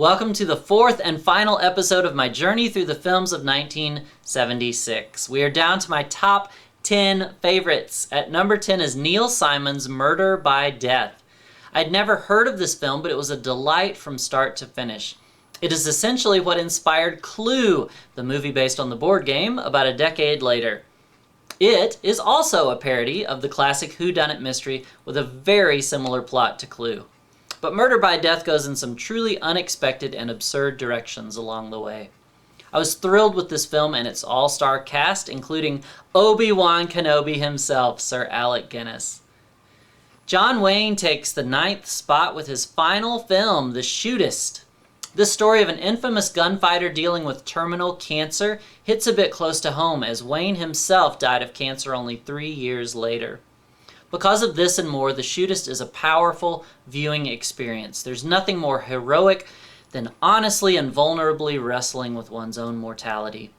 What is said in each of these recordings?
Welcome to the fourth and final episode of my journey through the films of 1976. We are down to my top 10 favorites. At number 10 is Neil Simon's Murder by Death. I'd never heard of this film, but it was a delight from start to finish. It is essentially what inspired Clue, the movie based on the board game, about a decade later. It is also a parody of the classic whodunit mystery with a very similar plot to Clue. But Murder by Death goes in some truly unexpected and absurd directions along the way. I was thrilled with this film and its all-star cast, including Obi-Wan Kenobi himself, Sir Alec Guinness. John Wayne takes the 9th spot with his final film, The Shootist. This story of an infamous gunfighter dealing with terminal cancer hits a bit close to home, as Wayne himself died of cancer only 3 years later. Because of this and more, The Shootist is a powerful viewing experience. There's nothing more heroic than honestly and vulnerably wrestling with one's own mortality.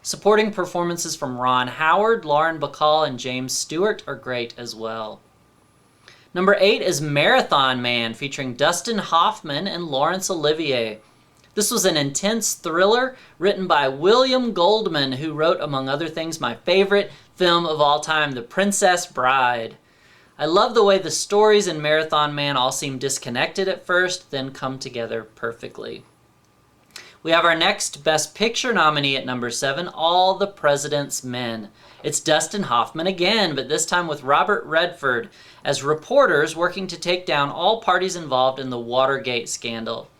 Supporting performances from Ron Howard, Lauren Bacall, and James Stewart are great as well. Number 8 is Marathon Man, featuring Dustin Hoffman and Laurence Olivier. This was an intense thriller written by William Goldman, who wrote, among other things, my favorite film of all time, The Princess Bride. I love the way the stories in Marathon Man all seem disconnected at first, then come together perfectly. We have our next Best Picture nominee at number 7, All the President's Men. It's Dustin Hoffman again, but this time with Robert Redford as reporters working to take down all parties involved in the Watergate scandal.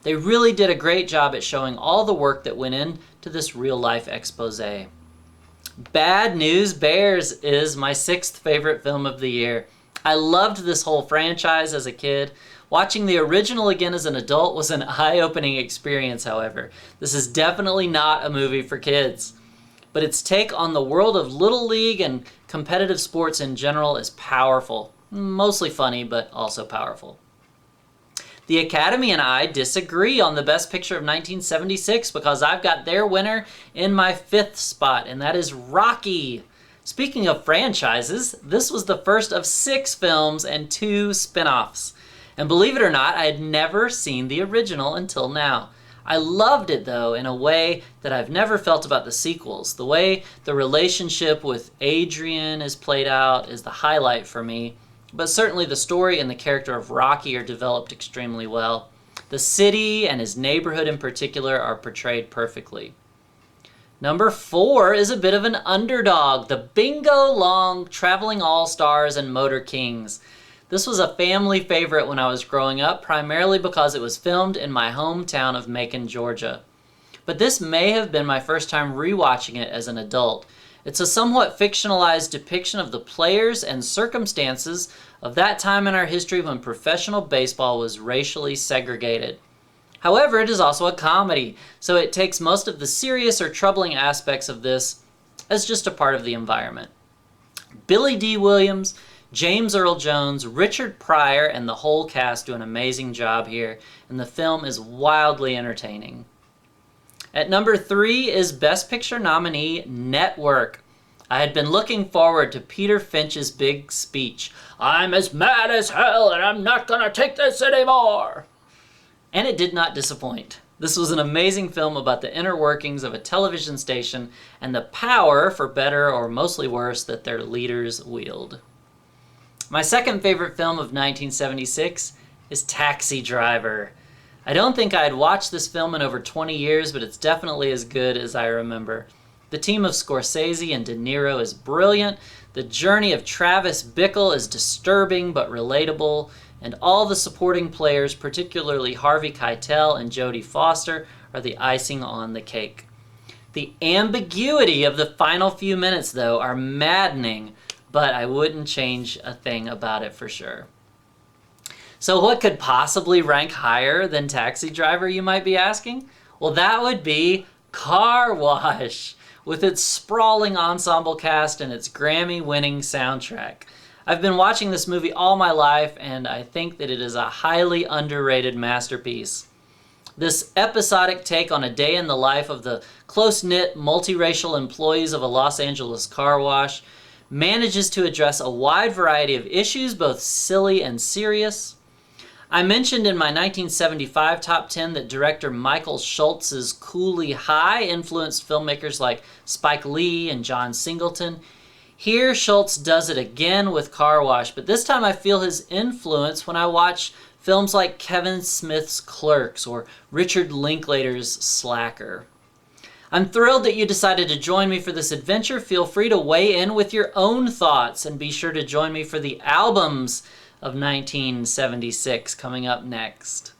They really did a great job at showing all the work that went into this real-life expose. Bad News Bears is my 6th favorite film of the year. I loved this whole franchise as a kid. Watching the original again as an adult was an eye-opening experience, however. This is definitely not a movie for kids. But its take on the world of Little League and competitive sports in general is powerful. Mostly funny, but also powerful. The Academy and I disagree on the Best Picture of 1976 because I've got their winner in my 5th spot, and that is Rocky. Speaking of franchises, this was the first of 6 films and 2 spin-offs. And believe it or not, I had never seen the original until now. I loved it, though, in a way that I've never felt about the sequels. The way the relationship with Adrian is played out is the highlight for me. But certainly the story and the character of Rocky are developed extremely well. The city and his neighborhood in particular are portrayed perfectly. Number 4 is a bit of an underdog, the Bingo Long Traveling All-Stars and Motor Kings. This was a family favorite when I was growing up, primarily because it was filmed in my hometown of Macon, Georgia. But this may have been my first time rewatching it as an adult. It's a somewhat fictionalized depiction of the players and circumstances of that time in our history when professional baseball was racially segregated. However, it is also a comedy, so it takes most of the serious or troubling aspects of this as just a part of the environment. Billy D. Williams, James Earl Jones, Richard Pryor, and the whole cast do an amazing job here, and the film is wildly entertaining. At number 3 is Best Picture nominee Network. I had been looking forward to Peter Finch's big speech, "I'm as mad as hell and I'm not gonna take this anymore." And it did not disappoint. This was an amazing film about the inner workings of a television station and the power, for better or mostly worse, that their leaders wield. My second favorite film of 1976 is Taxi Driver. I don't think I had watched this film in over 20 years, but it's definitely as good as I remember. The team of Scorsese and De Niro is brilliant, the journey of Travis Bickle is disturbing but relatable, and all the supporting players, particularly Harvey Keitel and Jodie Foster, are the icing on the cake. The ambiguity of the final few minutes, though, are maddening, but I wouldn't change a thing about it for sure. So what could possibly rank higher than Taxi Driver, you might be asking? Well, that would be Car Wash, with its sprawling ensemble cast and its Grammy-winning soundtrack. I've been watching this movie all my life, and I think that it is a highly underrated masterpiece. This episodic take on a day in the life of the close-knit, multiracial employees of a Los Angeles car wash manages to address a wide variety of issues, both silly and serious. I mentioned in my 1975 top 10 that director Michael Schultz's Cooley High influenced filmmakers like Spike Lee and John Singleton. Here, Schultz does it again with Car Wash, but this time I feel his influence when I watch films like Kevin Smith's Clerks or Richard Linklater's Slacker. I'm thrilled that you decided to join me for this adventure. Feel free to weigh in with your own thoughts, and be sure to join me for the albums of 1976 coming up next.